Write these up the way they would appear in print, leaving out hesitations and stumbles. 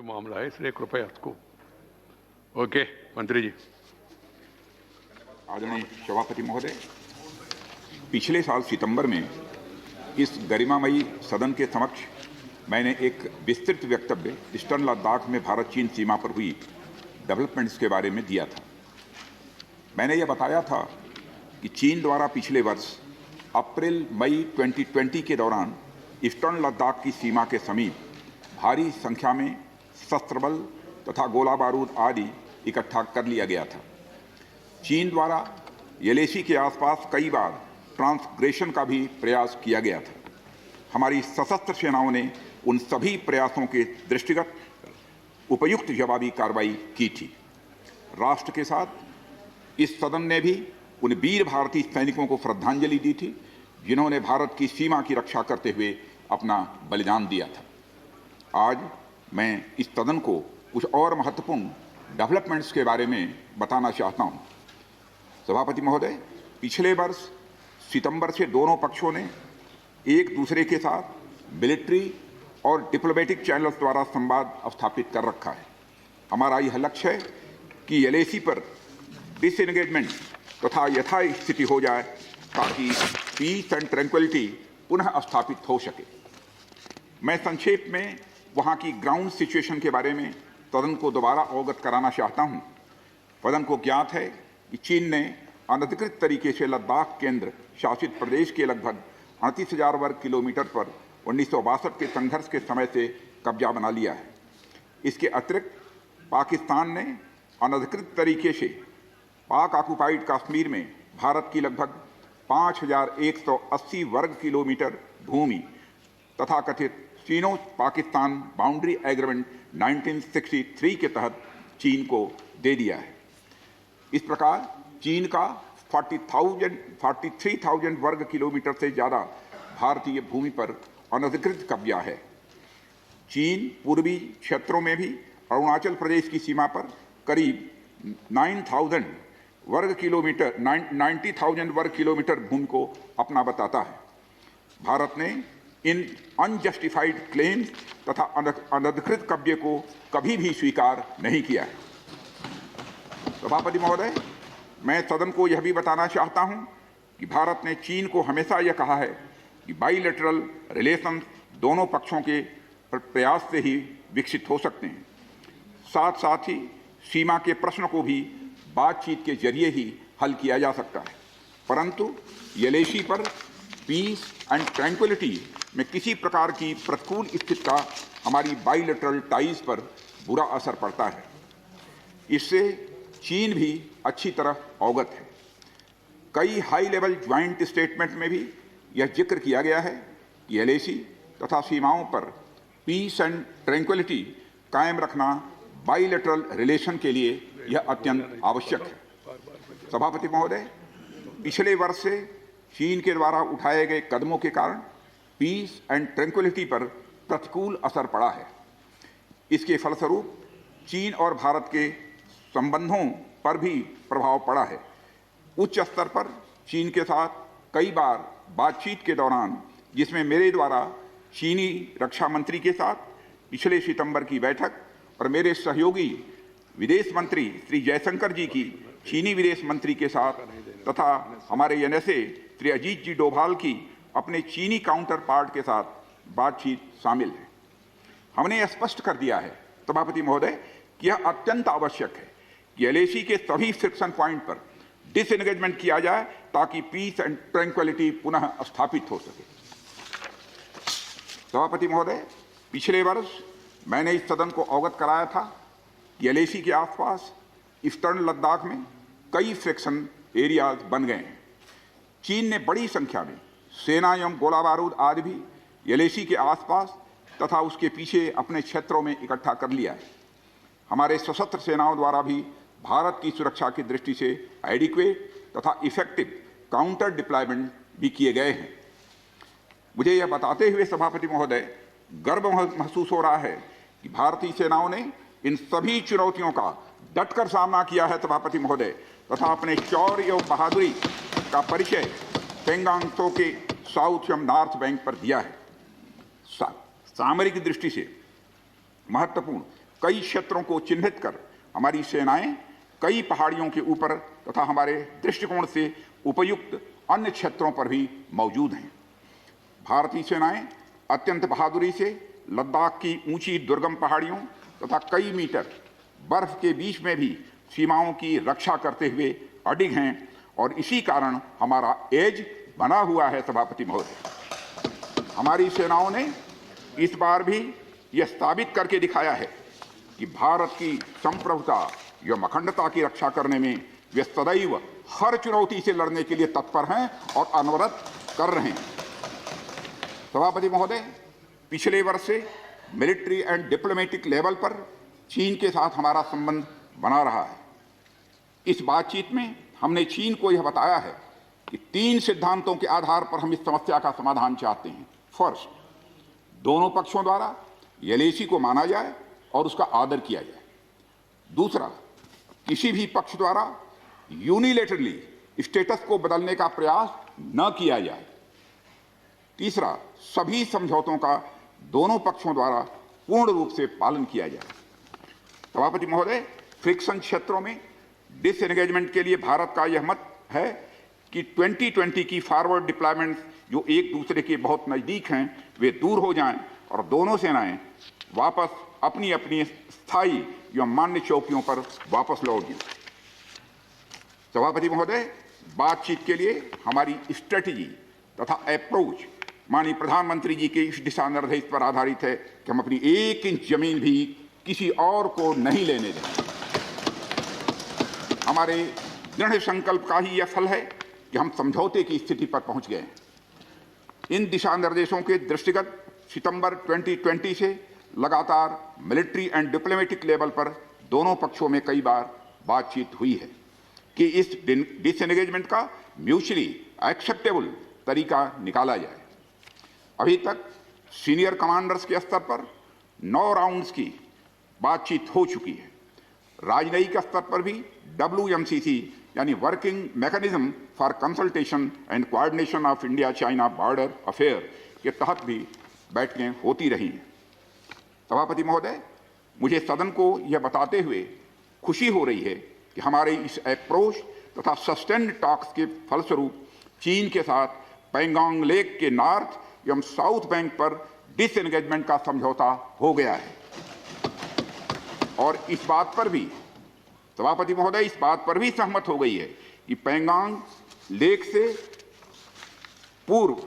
Sensitive मामला है, इसलिए कृपया इसको। ओके, मंत्री जी। आदरणीय सभापति महोदय, पिछले साल सितंबर में इस गरिमामयी सदन के समक्ष मैंने एक विस्तृत वक्तव्य ईस्टर्न लद्दाख में भारत चीन सीमा पर हुई डेवलपमेंट्स के बारे में दिया था। मैंने यह बताया था कि चीन द्वारा पिछले वर्ष अप्रैल मई 2020 के दौरान ईस्टर्न लद्दाख की सीमा के समीप भारी संख्या में शस्त्र बल तथा गोला बारूद आदि इकट्ठा कर लिया गया था। चीन द्वारा एलएसी के आसपास कई बार ट्रांसग्रेशन का भी प्रयास किया गया था। हमारी सशस्त्र सेनाओं ने उन सभी प्रयासों के दृष्टिगत उपयुक्त जवाबी कार्रवाई की थी। राष्ट्र के साथ इस सदन ने भी उन वीर भारतीय सैनिकों को श्रद्धांजलि दी थी जिन्होंने भारत की सीमा की रक्षा करते हुए अपना बलिदान दिया था। आज मैं इस सदन को कुछ और महत्वपूर्ण डेवलपमेंट्स के बारे में बताना चाहता हूं। सभापति महोदय, पिछले वर्ष सितंबर से दोनों पक्षों ने एक दूसरे के साथ मिलिट्री और डिप्लोमेटिक चैनल्स द्वारा संवाद स्थापित कर रखा है। हमारा यह लक्ष्य है कि एलएसी पर डिसएंगेजमेंट तथा यथास्थिति हो जाए ताकि पीस एंड ट्रैंक्विलिटी पुनः स्थापित हो सके। मैं संक्षेप में वहां की ग्राउंड सिचुएशन के बारे में सदन को दोबारा अवगत कराना चाहता हूं। सदन को ज्ञात है कि चीन ने अनधिकृत तरीके से लद्दाख केंद्र शासित प्रदेश के लगभग 38,000 वर्ग किलोमीटर पर 1962 के संघर्ष के समय से कब्जा बना लिया है। इसके अतिरिक्त पाकिस्तान ने अनधिकृत तरीके से पाक ऑक्युपाइड कश्मीर में भारत की लगभग 5,180 वर्ग किलोमीटर भूमि तथा कथित चीनो पाकिस्तान बाउंड्री एग्रीमेंट 1963 के तहत चीन को दे दिया है। इस प्रकार चीन का 43,000 वर्ग किलोमीटर से ज़्यादा भारतीय भूमि पर अनधिकृत कब्जा है। चीन पूर्वी क्षेत्रों में भी अरुणाचल प्रदेश की सीमा पर करीब 90,000 वर्ग किलोमीटर 90,000 वर्ग किलोमीटर भूमि को अपना बताता है। भारत ने इन अनजस्टिफाइड क्लेम्स तथा अनधिकृत कब्जे को कभी भी स्वीकार नहीं किया है। सभापति महोदय, मैं सदन को यह भी बताना चाहता हूं कि भारत ने चीन को हमेशा यह कहा है कि बाइलेटरल रिलेशंस दोनों पक्षों के प्रयास से ही विकसित हो सकते हैं। साथ साथ ही सीमा के प्रश्न को भी बातचीत के जरिए ही हल किया जा सकता है, परंतु एलएसी पर पीस एंड ट्रैंक्विलिटी में किसी प्रकार की प्रतिकूल स्थिति का हमारी बाइलेटरल टाइज पर बुरा असर पड़ता है। इससे चीन भी अच्छी तरह अवगत है। कई हाई लेवल ज्वाइंट स्टेटमेंट में भी यह जिक्र किया गया है कि एलएसी तथा सीमाओं पर पीस एंड ट्रैंक्विलिटी कायम रखना बाइलेटरल रिलेशन के लिए यह अत्यंत आवश्यक है। सभापति महोदय, पिछले वर्ष से चीन के द्वारा उठाए गए कदमों के कारण पीस एंड ट्रैंक्विलिटी पर प्रतिकूल असर पड़ा है। इसके फलस्वरूप चीन और भारत के संबंधों पर भी प्रभाव पड़ा है। उच्च स्तर पर चीन के साथ कई बार बातचीत के दौरान, जिसमें मेरे द्वारा चीनी रक्षा मंत्री के साथ पिछले सितंबर की बैठक और मेरे सहयोगी विदेश मंत्री श्री जयशंकर जी की चीनी विदेश मंत्री के साथ तथा हमारे एनएसए श्री अजीत जी डोभाल की अपने चीनी काउंटर पार्ट के साथ बातचीत शामिल है। हमने यह स्पष्ट कर दिया है सभापति महोदय कि यह अत्यंत आवश्यक है कि एलएसी के सभी फ्रिक्शन पॉइंट पर डिसएंगेजमेंट किया जाए ताकि पीस एंड ट्रैंक्विलिटी पुनः स्थापित हो सके। सभापति महोदय, पिछले वर्ष मैंने इस सदन को अवगत कराया था कि एलएसी के आसपास ईस्टर्न लद्दाख में कई फ्रिक्शन एरियाज बन गए हैं। चीन ने बड़ी संख्या में सेना एवं गोला बारूद आदि भी एलएसी के आसपास तथा उसके पीछे अपने क्षेत्रों में इकट्ठा कर लिया है। हमारे सशस्त्र सेनाओं द्वारा भी भारत की सुरक्षा की दृष्टि से एडिक्वेट तथा इफेक्टिव काउंटर डिप्लॉयमेंट भी किए गए हैं। मुझे यह बताते हुए सभापति महोदय गर्व महसूस हो रहा है कि भारतीय सेनाओं ने इन सभी चुनौतियों का डटकर सामना किया है सभापति महोदय, तथा अपने शौर्य एवं बहादुरी का परिचय पेंगांग त्सो के साउथ एवं नॉर्थ बैंक पर दिया है। सामरिक दृष्टि से महत्वपूर्ण कई क्षेत्रों को चिन्हित कर हमारी सेनाएं कई पहाड़ियों के ऊपर तथा हमारे दृष्टिकोण से उपयुक्त अन्य क्षेत्रों पर भी मौजूद हैं। भारतीय सेनाएं अत्यंत बहादुरी से लद्दाख की ऊंची दुर्गम पहाड़ियों तथा कई मीटर बर्फ के बीच में भी सीमाओं की रक्षा करते हुए अडिग हैं और इसी कारण हमारा एज बना हुआ है। सभापति महोदय, हमारी सेनाओं ने इस बार भी यह साबित करके दिखाया है कि भारत की संप्रभुता एवं अखंडता की रक्षा करने में वे सदैव हर चुनौती से लड़ने के लिए तत्पर हैं और अनवरत कर रहे हैं। सभापति महोदय, पिछले वर्ष से मिलिट्री एंड डिप्लोमेटिक लेवल पर चीन के साथ हमारा संबंध बना रहा है। इस बातचीत में हमने चीन को यह बताया है कि 3 सिद्धांतों के आधार पर हम इस समस्या का समाधान चाहते हैं। फर्स्ट, दोनों पक्षों द्वारा एलएसी को माना जाए और उसका आदर किया जाए। दूसरा, किसी भी पक्ष द्वारा यूनिलेटरली स्टेटस को बदलने का प्रयास न किया जाए। तीसरा, सभी समझौतों का दोनों पक्षों द्वारा पूर्ण रूप से पालन किया जाए। सभापति महोदय, फ्रिक्शन क्षेत्रों में डिसएंगेजमेंट के लिए भारत का यह मत है कि 2020 की फॉरवर्ड डिप्लॉयमेंट जो एक दूसरे के बहुत नज़दीक हैं वे दूर हो जाएं और दोनों सेनाएं वापस अपनी अपनी स्थायी एवं मान्य चौकियों पर वापस लौट जाएं। सभापति महोदय, बातचीत के लिए हमारी स्ट्रेटजी तथा अप्रोच माननीय प्रधानमंत्री जी के इस दिशा निर्देश पर आधारित है कि हम अपनी 1 इंच जमीन भी किसी और को नहीं लेने देंगे। हमारे दृढ़ संकल्प का ही यह फल है कि हम समझौते की स्थिति पर पहुंच गए हैं। इन दिशा निर्देशों के दृष्टिगत सितंबर 2020 से लगातार मिलिट्री एंड डिप्लोमेटिक लेवल पर दोनों पक्षों में कई बार बातचीत हुई है कि इस डिसएंगेजमेंट का म्यूचुअली एक्सेप्टेबल तरीका निकाला जाए। अभी तक सीनियर कमांडर्स के स्तर पर 9 राउंड्स की बातचीत हो चुकी है। राजनयिक स्तर पर भी WMCC यानी working mechanism for consultation and coordination of India China border affair के तहत भी बैठकें होती रही हैं। सभापति महोदय, मुझे सदन को यह बताते हुए खुशी हो रही है कि हमारे इस अप्रोच तथा सस्टेन्ड टॉक्स के फलस्वरूप चीन के साथ पैंगोंग लेक के नॉर्थ एवं साउथ बैंक पर डिसएंगेजमेंट का समझौता हो गया है। और इस बात पर भी सभापति महोदय इस बात पर भी सहमत हो गई है कि पैंगोंग लेक से पूर्व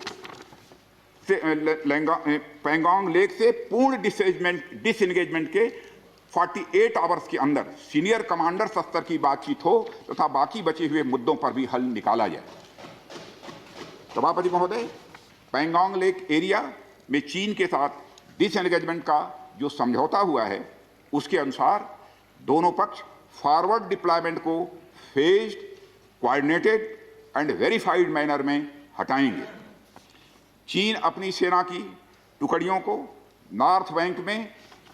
से पैंगोंग लेक से पूर्ण डिसएंगेजमेंट के 48 आवर्स के अंदर सीनियर कमांडर स्तर की बातचीत हो तथा बाकी बचे हुए मुद्दों पर भी हल निकाला जाए। सभापति महोदय, पैंगोंग लेक एरिया में चीन के साथ डिसएंगेजमेंट का जो समझौता हुआ है उसके अनुसार दोनों पक्ष फॉरवर्ड डिप्लॉयमेंट को phased, coordinated and verified manner में हटाएंगे। चीन अपनी सेना की टुकड़ियों को नॉर्थ बैंक में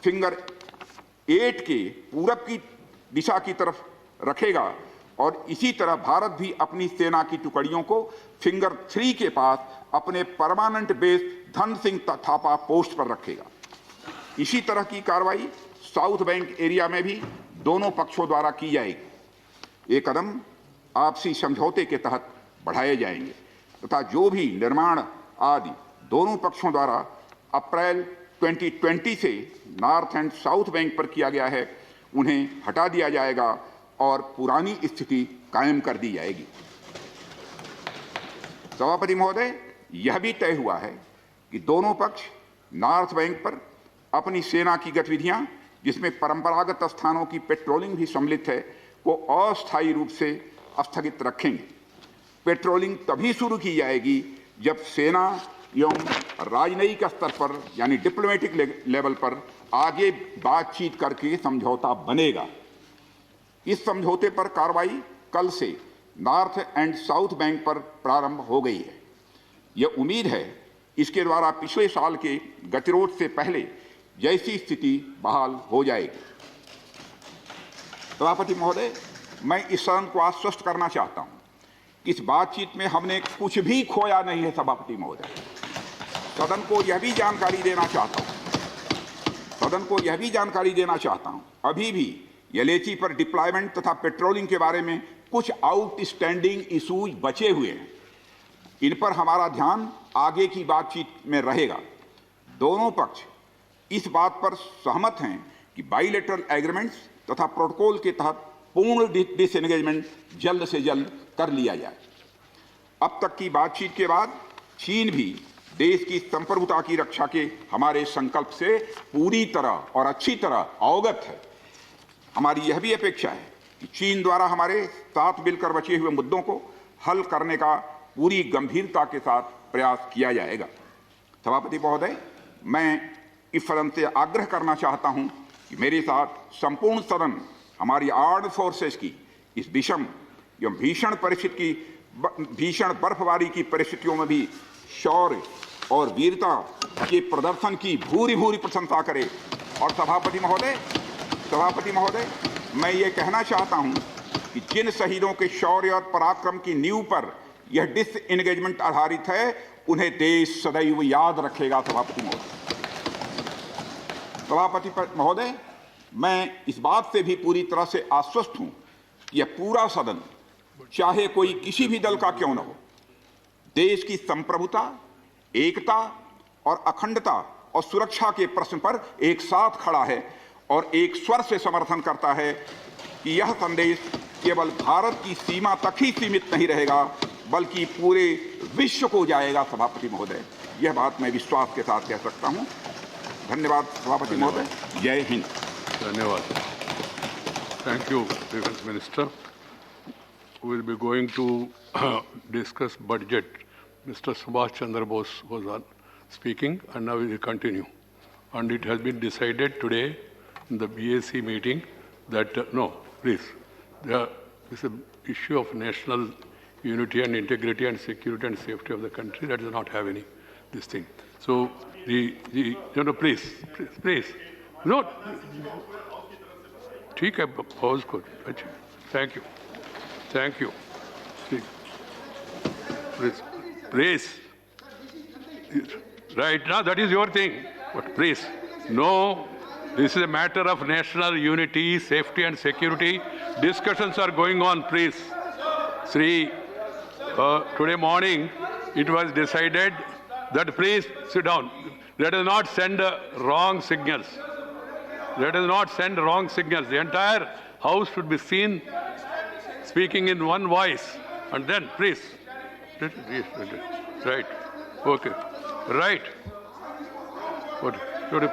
फिंगर 8 के पूरब की दिशा की तरफ रखेगा और इसी तरह भारत भी अपनी सेना की टुकड़ियों को फिंगर 3 के पास अपने permanent base Dhan Singh Thapa post पर रखेगा। इसी तरह की कार्रवाई साउथ बैंक एरिया में भी दोनों पक्षों द्वारा की जाएगी। ये कदम आपसी समझौते के तहत बढ़ाए जाएंगे तथा जो भी निर्माण आदि दोनों पक्षों द्वारा अप्रैल 2020 से नॉर्थ एंड साउथ बैंक पर किया गया है उन्हें हटा दिया जाएगा और पुरानी स्थिति कायम कर दी जाएगी। सभापति महोदय, यह भी तय हुआ है कि दोनों पक्ष नॉर्थ बैंक पर अपनी सेना की गतिविधियां जिसमें परंपरागत स्थानों की पेट्रोलिंग भी सम्मिलित है को अस्थायी रूप से स्थगित रखेंगे। पेट्रोलिंग तभी शुरू की जाएगी जब सेना एवं राजनयिक स्तर पर यानी डिप्लोमेटिक लेवल पर आगे बातचीत करके समझौता बनेगा। इस समझौते पर कार्रवाई कल से नॉर्थ एंड साउथ बैंक पर प्रारंभ हो गई है। यह उम्मीद है इसके द्वारा पिछले साल के गतिरोध से पहले जैसी स्थिति बहाल हो जाएगी। सभापति महोदय, मैं इस सदन को आश्वस्त करना चाहता हूं कि इस बातचीत में हमने कुछ भी खोया नहीं है। सभापति महोदय, सदन को यह भी जानकारी देना चाहता हूं सदन को यह भी जानकारी देना चाहता हूं, अभी भी एलएसी पर डिप्लॉयमेंट तथा पेट्रोलिंग के बारे में कुछ आउटस्टैंडिंग इशूज बचे हुए हैं। इन पर हमारा ध्यान आगे की बातचीत में रहेगा। दोनों पक्ष इस बात पर सहमत हैं कि बाइलेटरल एग्रीमेंट्स तथा प्रोटोकॉल के तहत पूर्ण डिसएंगेजमेंट जल्द से जल्द कर लिया जाए। अब तक की बातचीत के बाद चीन भी देश की संप्रभुता की रक्षा के हमारे संकल्प से पूरी तरह और अच्छी तरह अवगत है। हमारी यह भी अपेक्षा है कि चीन द्वारा हमारे साथ मिलकर बचे हुए मुद्दों को हल करने का पूरी गंभीरता के साथ प्रयास किया जाएगा। सभापति महोदय, मैं इस सदन से आग्रह करना चाहता हूं कि मेरे साथ संपूर्ण सदन हमारी आर्म्ड फोर्सेस की इस विषम एवं भीषण बर्फबारी की परिस्थितियों में भी शौर्य और वीरता के प्रदर्शन की भूरी भूरी प्रशंसा करे। और सभापति महोदय, मैं ये कहना चाहता हूं कि जिन शहीदों के शौर्य और पराक्रम की नींव पर यह डिसएंगेजमेंट आधारित है, उन्हें देश सदैव याद रखेगा। सभापति महोदय, मैं इस बात से भी पूरी तरह से आश्वस्त हूं कि यह पूरा सदन, चाहे कोई किसी भी दल का क्यों न हो, देश की संप्रभुता, एकता और अखंडता और सुरक्षा के प्रश्न पर एक साथ खड़ा है और एक स्वर से समर्थन करता है कि यह संदेश केवल भारत की सीमा तक ही सीमित नहीं रहेगा, बल्कि पूरे विश्व को जाएगा। सभापति महोदय, यह बात मैं विश्वास के साथ कह सकता हूं। धन्यवाद सभापति महोदय। जय हिंद। धन्यवाद। Thank you, Defense Minister. We will be going to discuss budget. Mr. Subhash Chandra Bose was speaking, and now we will continue. And it has been decided today in the BAC meeting that, no, please, there is an issue of national unity and integrity and security and safety of the country that does not have any this thing. So, please, no. ठीक है, pause को। Thank you. Please. Right now, that is your thing. But please, no, this is a matter of national unity, safety and security. Discussions are going on, please. Today morning, it was decided that please sit down. Let us not send wrong signals. The entire house should be seen speaking in one voice. And then, please. Right. Okay. Right.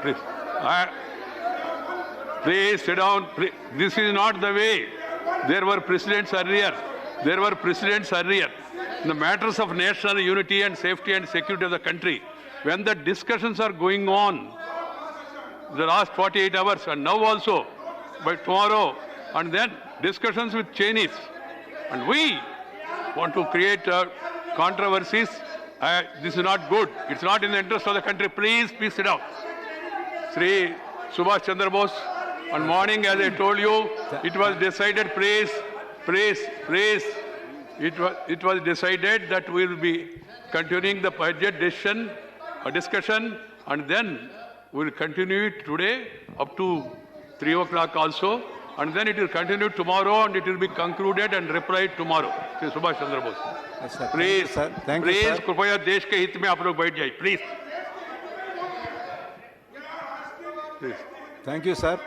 Please. Please sit down. Please. This is not the way. There were precedents earlier. In the matters of national unity and safety and security of the country, when the discussions are going on, the last 48 hours and now also by tomorrow, and then discussions with Chinese, and we want to create controversies. This is not good. It's not in the interest of the country. Please sit down. Sri Subhash Chandra Bose, on morning, as I told you, it was decided, please. It was decided that we will be continuing the budget discussion, and then we will continue it today up to 3 o'clock also, and then it will continue tomorrow, and it will be concluded and replied tomorrow. Sri Subhash Chandra Bose. Yes, sir. Please, Thank you, sir. कृपया देश के हित में आप लोग बैठ जाइए, please. Thank you, sir.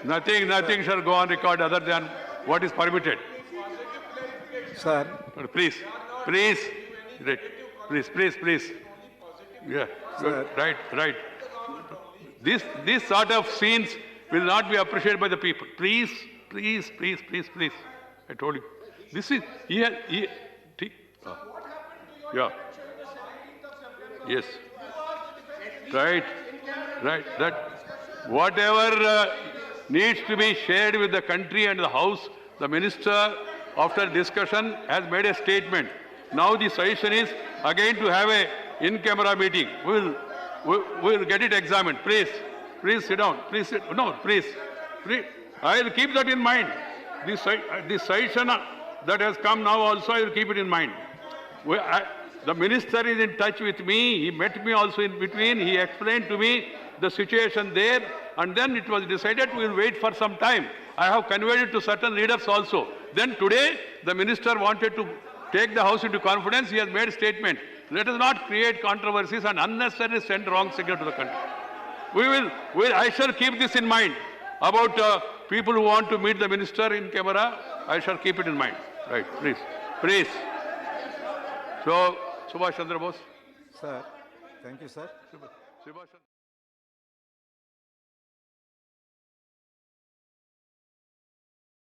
Nothing shall go on record other than what is permitted. Sir. Please. Yeah. Sir. Right. This sort of scenes will not be appreciated by the people. Please. I told you. This is here. Yeah. Yes. Right. That whatever needs to be shared with the country and the House, the Minister, after discussion, has made a statement. Now the suggestion is again to have a in-camera meeting. We'll get it examined. Please sit down. Please. I will keep that in mind. This suggestion that has come now also, I will keep it in mind. The minister is in touch with me. He met me also in between. He explained to me the situation there, and then it was decided we will wait for some time. I have conveyed it to certain leaders also. Then today, the minister wanted to take the House into confidence. He has made a statement. Let us not create controversies and unnecessarily send wrong signal to the country. I shall keep this in mind about people who want to meet the minister in camera. I shall keep it in mind. Right, please. Please. So, Subhash Chandra Bose. Sir, thank you, sir. Subhash Chandra-